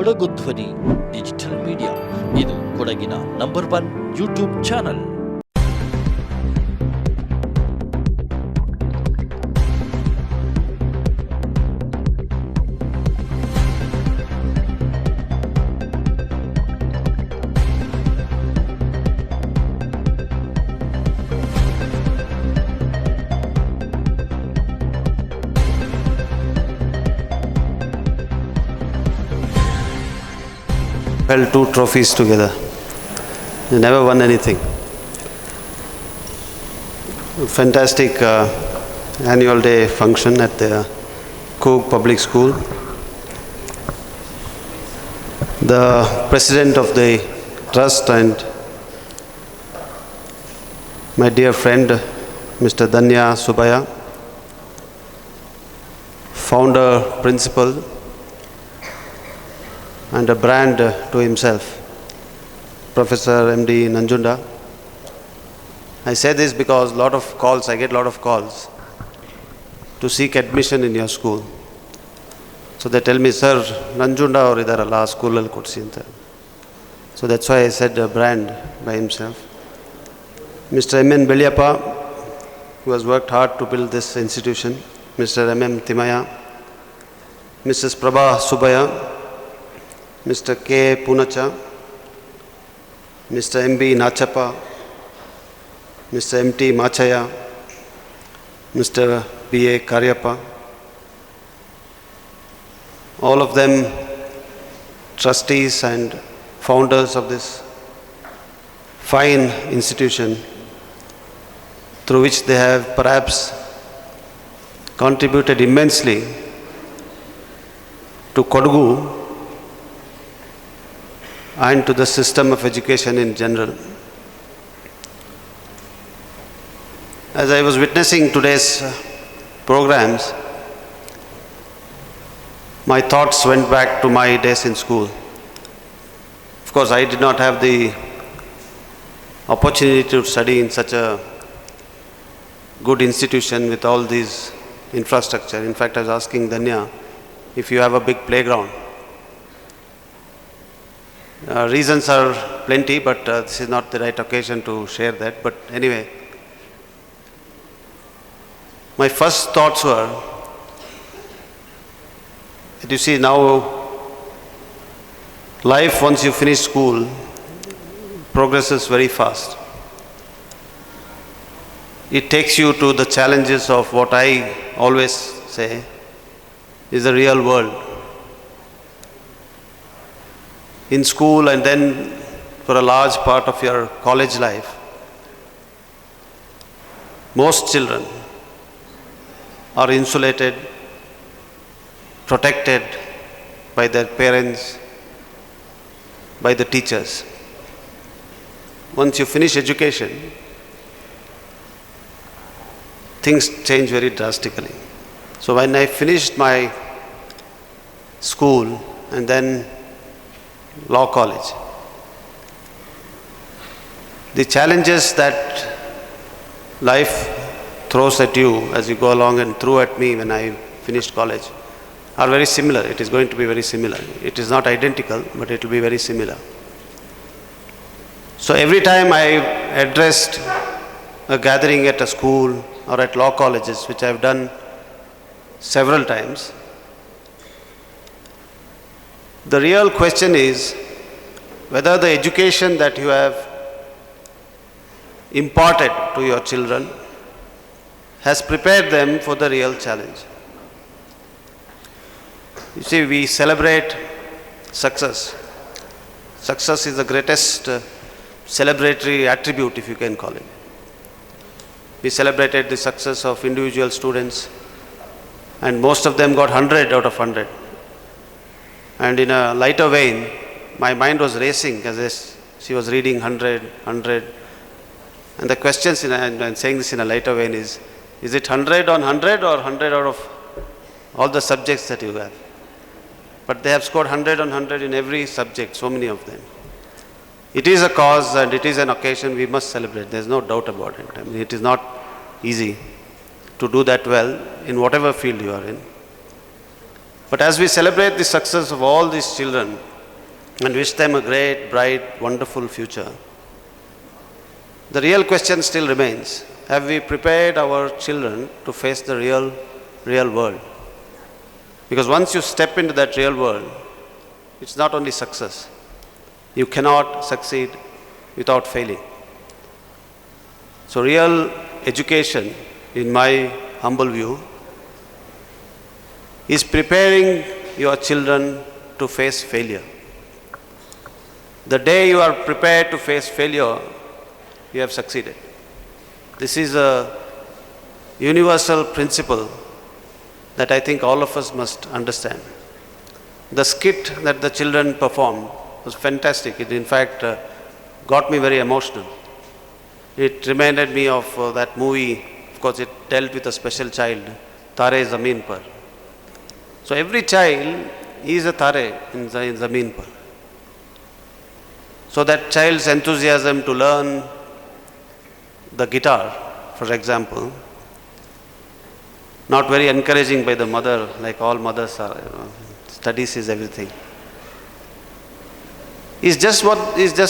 ಕೊಡಗು ಧ್ವನಿ digital media, ಇದು ಕೊಡಗಿನ number 1 YouTube channel. Held 2 trophies together. They never won anything. Fantastic annual day function at the Coog Public School. The president of the trust and my dear friend Mr. Danya Subaya, founder, principal, and a brand to himself, Professor M.D. Nanjunda. I say this because I get a lot of calls to seek admission in your school. So they tell me, sir, Nanjunda or idara school al kodsi anta. So that's why I said a brand by himself. Mr. M.N. Belyappa, who has worked hard to build this institution, Mr. M.M. Timaya, Mrs. Prabha Subaya, Mr. K. Punacha, Mr. M.B. Nachappa, Mr. M.T. Machaya, Mr. B.A. Karyappa, all of them trustees and founders of this fine institution through which they have perhaps contributed immensely to Kodagu and to the system of education in general. As I was witnessing today's programs, my thoughts went back to my days in school. Of course, I did not have the opportunity to study in such a good institution with all these infrastructure. In fact, I was asking Danya if you have a big playground. Reasons are plenty, but this is not the right occasion to share that. But anyway, my first thoughts were that you see now, life once you finish school progresses very fast. It takes you to the challenges of what I always say is the real world. In school and then for a large part of your college life, most children are insulated, protected by their parents, by the teachers. Once you finish education, things change very drastically. So when I finished my school and then law college, the challenges that life throws at you as you go along and threw at me when I finished college are very similar. It is going to be very similar. It is not identical, but it will be very similar. So every time I addressed a gathering at a school or at law colleges, which I have done several times, the real question is whether the education that you have imparted to your children has prepared them for the real challenge. You see, we celebrate success. Success is the greatest celebratory attribute, if you can call it. We celebrated the success of individual students, and most of them got 100 out of 100. And in a lighter vein, my mind was racing as she was reading 100, 100. And the questions, and I'm saying this in a lighter vein, is it 100 on 100 or 100 out of all the subjects that you have? But they have scored 100 on 100 in every subject, so many of them. It is a cause and it is an occasion we must celebrate. There's no doubt about it. I mean, it is not easy to do that well in whatever field you are in. But as we celebrate the success of all these children, and wish them a great, bright, wonderful future. The real question still remains: have we prepared our children to face the real world? Because once you step into that real world, it's not only success. You cannot succeed without failing. So real education, in my humble view, is preparing your children to face failure. The day you are prepared to face failure, you have succeeded. This is a universal principle that I think all of us must understand. The skit that the children performed was fantastic. It in fact got me very emotional. It reminded me of that movie. Of course, it dealt with a special child, Tare Zameen Par. So every child is a Tare in Zameen Par. So that child's enthusiasm to learn the guitar, for example, not very encouraging by the mother, like all mothers are, studies is everything, is just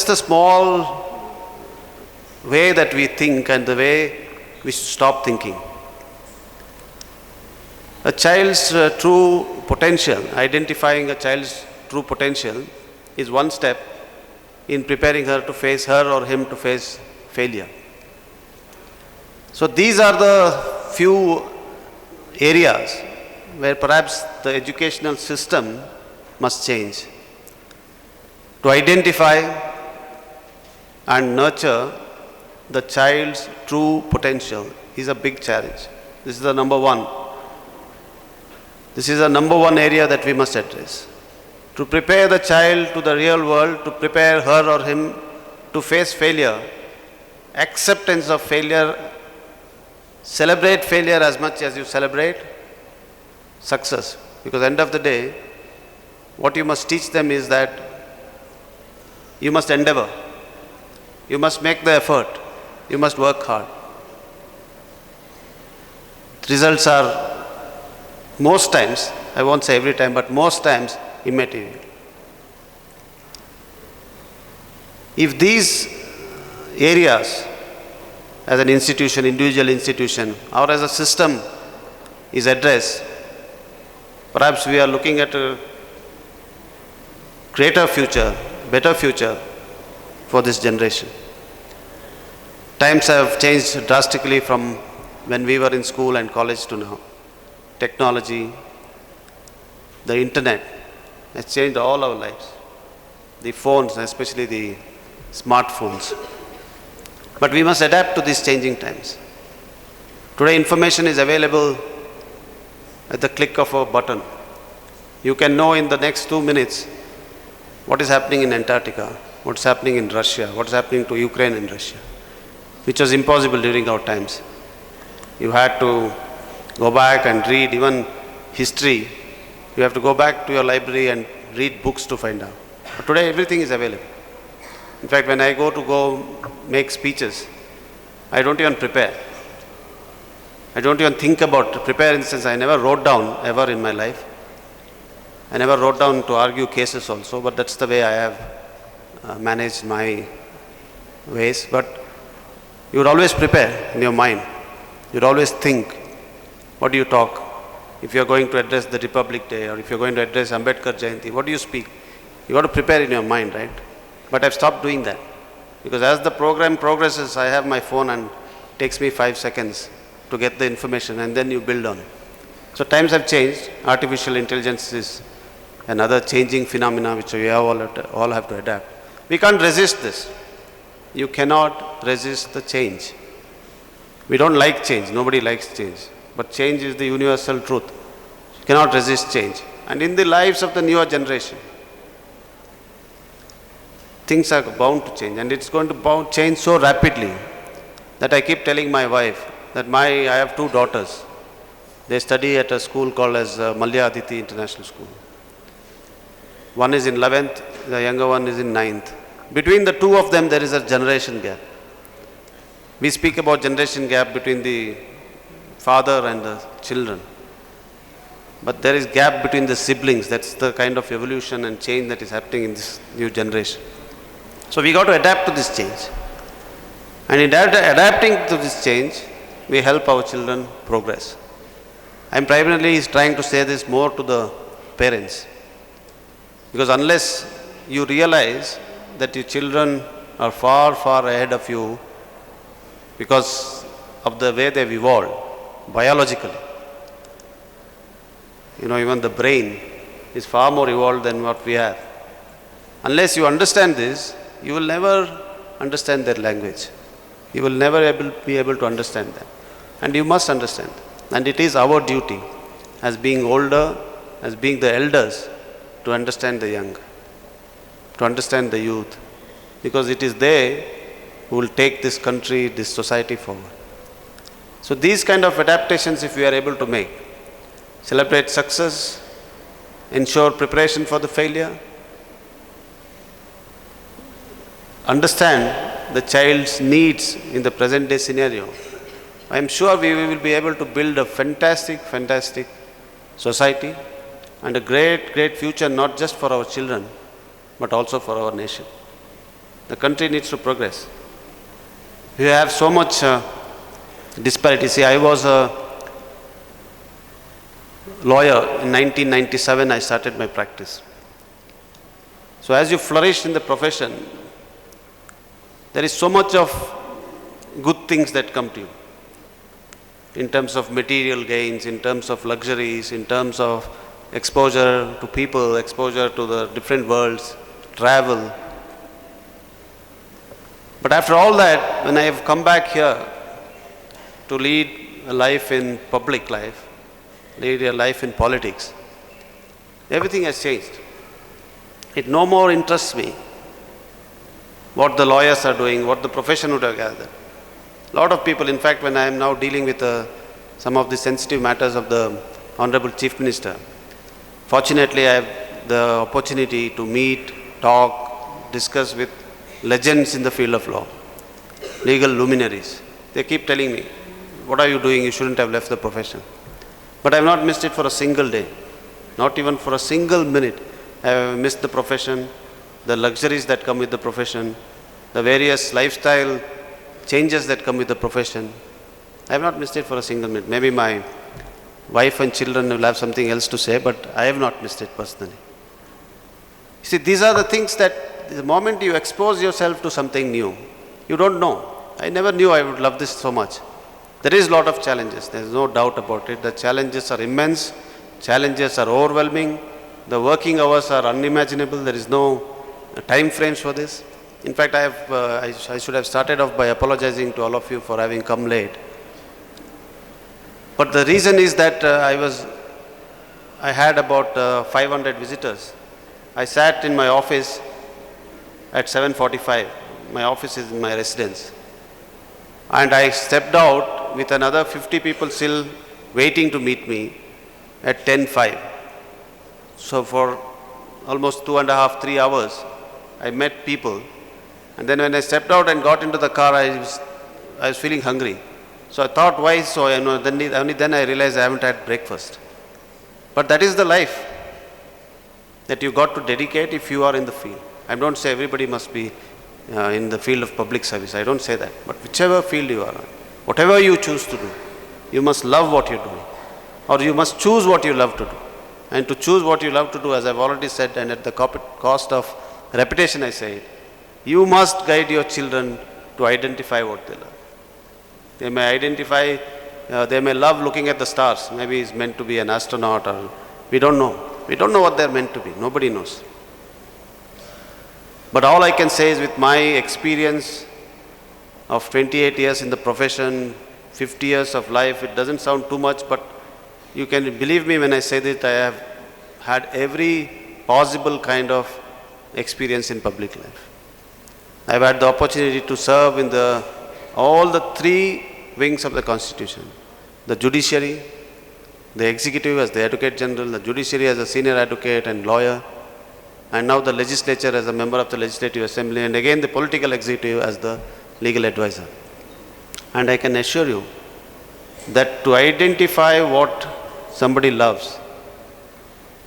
a small way that we think and the way we should stop thinking. A child's true potential, identifying a child's true potential is one step in preparing her or him to face failure. So these are the few areas where perhaps the educational system must change. To identify and nurture the child's true potential is a big challenge. This is the number one. This is the number one area that we must address. To prepare the child to the real world, to prepare her or him to face failure, acceptance of failure, celebrate failure as much as you celebrate success. Because end of the day, what you must teach them is that you must endeavor, you must make the effort, you must work hard. Results are most times, I won't say every time, but most times immaterial. If these areas, as an institution, individual institution, or as a system is addressed, perhaps we are looking at a greater future, better future for this generation. Times have changed drastically from when we were in school and college to now. Technology, the internet has changed all our lives. The phones, especially the smartphones. But we must adapt to these changing times. Today information is available at the click of a button. You can know in the next 2 minutes what is happening in Antarctica, what is happening in Russia, what is happening to Ukraine and Russia, which was impossible during our times. You had to go back and read even history. You have to go back to your library and read books to find out. But today everything is available. In fact, when I go make speeches, I don't even prepare. I don't even think about prepare in the sense I never wrote down ever in my life. I never wrote down to argue cases also, but that's the way I have managed my ways. But you would always prepare in your mind. You would always think, what do you talk? If you are going to address the Republic Day or if you are going to address Ambedkar Jayanti, what do you speak? You got to prepare in your mind, right? But I've stopped doing that. Because as the program progresses, I have my phone and it takes me 5 seconds to get the information and then you build on it. So times have changed. Artificial intelligence is another changing phenomena which we all have to adapt. We can't resist this. You cannot resist the change. We don't like change. Nobody likes change. But change is the universal truth. You cannot resist change. And in the lives of the newer generation, things are bound to change, and it's going to change so rapidly that I keep telling my wife that I have 2 daughters. They study at a school called as Malya Aditi International School. One is in 11th, the younger one is in 9th. Between the two of them, there is a generation gap. We speak about generation gap between the father and the children. But there is gap between the siblings. That's the kind of evolution and change that is happening in this new generation. So we got to adapt to this change. And in adapting to this change, we help our children progress. I'm primarily trying to say this more to the parents. Because unless you realize that your children are far, far ahead of you because of the way they've evolved biologically. Even the brain is far more evolved than what we have. Unless you understand this, you will never understand their language. You will never be able to understand them. And you must understand. And it is our duty as being older, as being the elders, to understand the young, to understand the youth. Because it is they who will take this country, this society forward. So these kind of adaptations, if we are able to make, celebrate success, ensure preparation for the failure, understand the child's needs in the present day scenario, I am sure we will be able to build a fantastic, fantastic society and a great, great future, not just for our children, but also for our nation. The country needs to progress. We have so much disparity. See, I was a lawyer in 1997. I started my practice. So as you flourish in the profession, there is so much of good things that come to you in terms of material gains, in terms of luxuries, in terms of exposure to people, exposure to the different worlds, travel. But after all that, when I have come back here to lead a life in public life, lead a life in politics, everything has changed. It no more interests me what the lawyers are doing, what the profession would have gathered. A lot of people, in fact, when I am now dealing with some of the sensitive matters of the Honorable Chief Minister, fortunately I have the opportunity to meet, talk, discuss with legends in the field of law, legal luminaries. They keep telling me, what are you doing? You shouldn't have left the profession. But I have not missed it for a single day, not even for a single minute. I have missed the profession, the luxuries that come with the profession, the various lifestyle changes that come with the profession. I have not missed it for a single minute. Maybe my wife and children will have something else to say, but I have not missed it personally. See, these are the things that the moment you expose yourself to something new, you don't know. I never knew I would love this so much. There is a lot of challenges. There is no doubt about it. The challenges are immense. Challenges are overwhelming. The working hours are unimaginable. There is no time frames for this. In fact, I should have started off by apologizing to all of you for having come late. But the reason is that I had about 500 visitors. I sat in my office at 7:45. My office is in my residence. And I stepped out with another 50 people still waiting to meet me at 10:05. So for almost 2.5, 3 hours, I met people. And then when I stepped out and got into the car, I was feeling hungry. So I thought, why? So only then I realized I haven't had breakfast. But that is the life that you got to dedicate if you are in the field. I don't say everybody must be in the field of public service. I don't say that. But whichever field you are in, whatever you choose to do, you must love what you're doing. Or you must choose what you love to do. And to choose what you love to do, as I've already said, and at the cost of repetition I say it, you must guide your children to identify what they love. They may love looking at the stars. Maybe it's meant to be an astronaut, or we don't know. We don't know what they're meant to be. Nobody knows. But all I can say is, with my experience of 28 years in the profession, 50 years of life, it doesn't sound too much, but you can believe me when I say that I have had every possible kind of experience in public life. I have had the opportunity to serve in all the 3 wings of the Constitution. The judiciary, the executive as the Advocate General, the judiciary as a senior advocate and lawyer, and now the legislature as a member of the Legislative Assembly, and again the political executive as the legal advisor. And I can assure you that to identify what somebody loves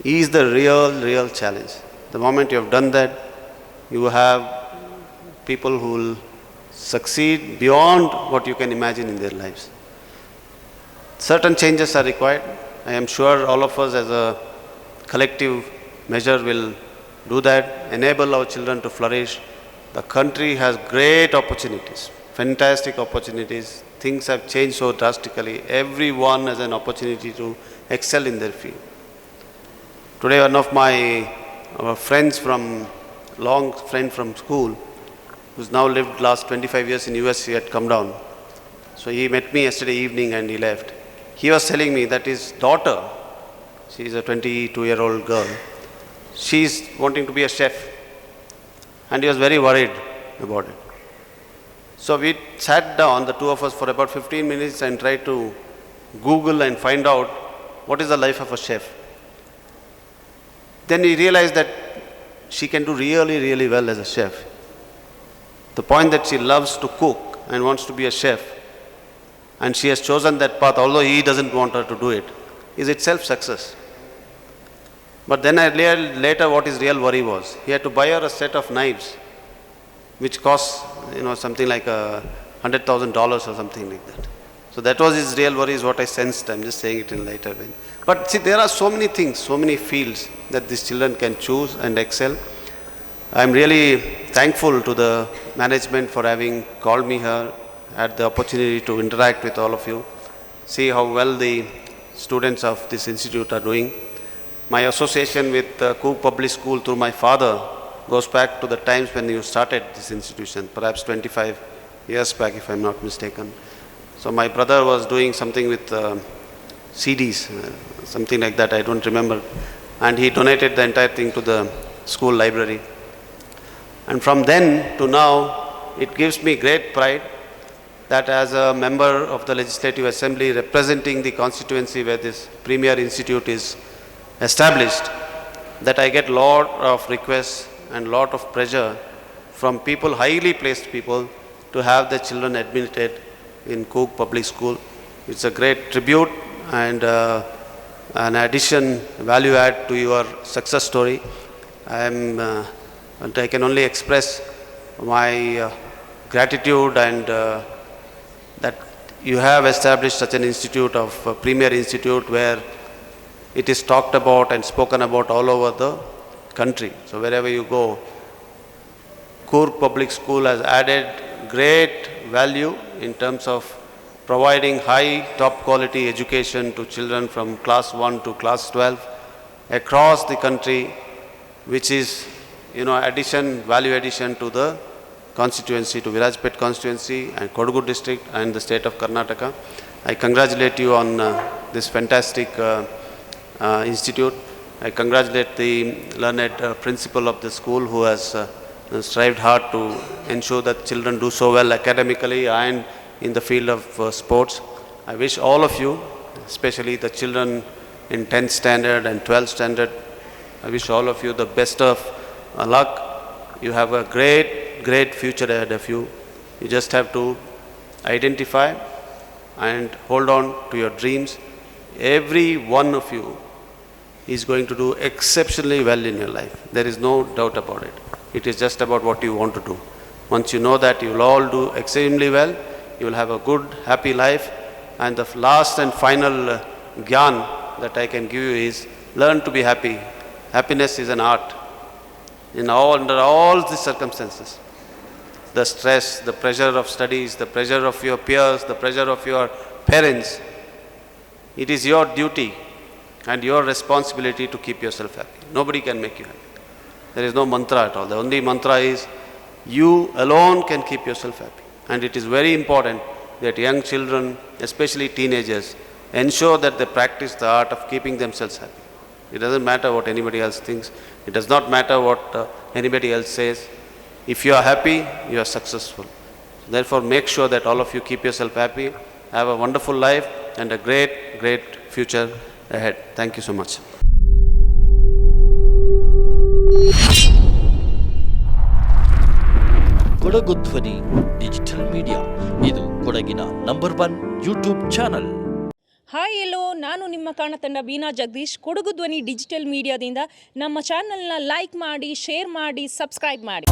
is the real challenge. The moment you have done that, you have people who will succeed beyond what you can imagine in their lives. Certain changes are required. I am sure all of us as a collective measure will do that, enable our children to flourish. The country has great opportunities, fantastic opportunities. Things have changed so drastically. Everyone has an opportunity to excel in their field. Today, one of our friends long friend from school, who's now lived last 25 years in US, he had come down. So he met me yesterday evening and he left. He was telling me that his daughter, she's a 22-year-old girl, she's wanting to be a chef. And he was very worried about it. So we sat down, the two of us, for about 15 minutes and tried to Google and find out what is the life of a chef. Then we realized that she can do really well as a chef. The point that she loves to cook and wants to be a chef, and she has chosen that path, although he doesn't want her to do it, is itself success. But then I realized later what his real worry was. He had to buy her a set of knives, which costs, something like $100,000 or something like that. So that was his real worry, is what I sensed. I'm just saying it in lighter vein. But see, there are so many things, so many fields that these children can choose and excel. I'm really thankful to the management for having called me here, had the opportunity to interact with all of you, see how well the students of this institute are doing. My association with Cook Public School through my father goes back to the times when you started this institution, perhaps 25 years back if I'm not mistaken. So my brother was doing something with CDs, something like that, I don't remember. And he donated the entire thing to the school library. And from then to now, it gives me great pride that as a member of the Legislative Assembly representing the constituency where this premier institute is established, that I get lot of requests and lot of pressure from people, highly placed people, to have their children admitted in Cook Public School. It's a great tribute and an addition, value add to your success story. I can only express my gratitude and that you have established such an institute of premier institute where it is talked about and spoken about all over the country. So wherever you go, Cook Public School has added great value in terms of providing high top quality education to children from class 1 to class 12 across the country, which is value addition to the constituency, to Virajpet constituency and Kodagu district and the state of Karnataka. I congratulate you on this fantastic institute. I congratulate the learned principal of the school who has strived hard to ensure that children do so well academically and in the field of sports. I wish all of you, especially the children in 10th standard and 12th standard, I wish all of you the best of luck. You have a great future ahead of you. You just have to identify and hold on to your dreams. Every one of you is going to do exceptionally well in your life. There is no doubt about it. It is just about what you want to do. Once you know that, you will all do extremely well. You will have a good, happy life. And the last and final gyan that I can give you is learn to be happy. Happiness is an art. Under all these circumstances, the stress, the pressure of studies, the pressure of your peers, the pressure of your parents, it is your duty and your responsibility to keep yourself happy. Nobody can make you happy. There is no mantra at all. The only mantra is you alone can keep yourself happy. And it is very important that young children, especially teenagers, ensure that they practice the art of keeping themselves happy. It doesn't matter what anybody else thinks. It does not matter what anybody else says. If you are happy, you are successful. Therefore, make sure that all of you keep yourself happy, have a wonderful life and a great future ahead. Thank you so much. Kodagu ಧ್ವನಿ digital media, ಇದು ಕೊಡಗಿನ number 1 YouTube channel. Hi ಎಲ್ಲೋ, ನಾನು ನಿಮ್ಮ ಕಾಣತಂಡ ಬೀನಾ ಜಗದೀಶ್. ಕೊಡಗು ಧ್ವನಿ digital ಮೀಡಿಯಾದಿಂದ ನಮ್ಮ ಚಾನಲ್ನ like ಮಾಡಿ, share ಮಾಡಿ, ಸಬ್ಸ್ಕ್ರೈಬ್ ಮಾಡಿ.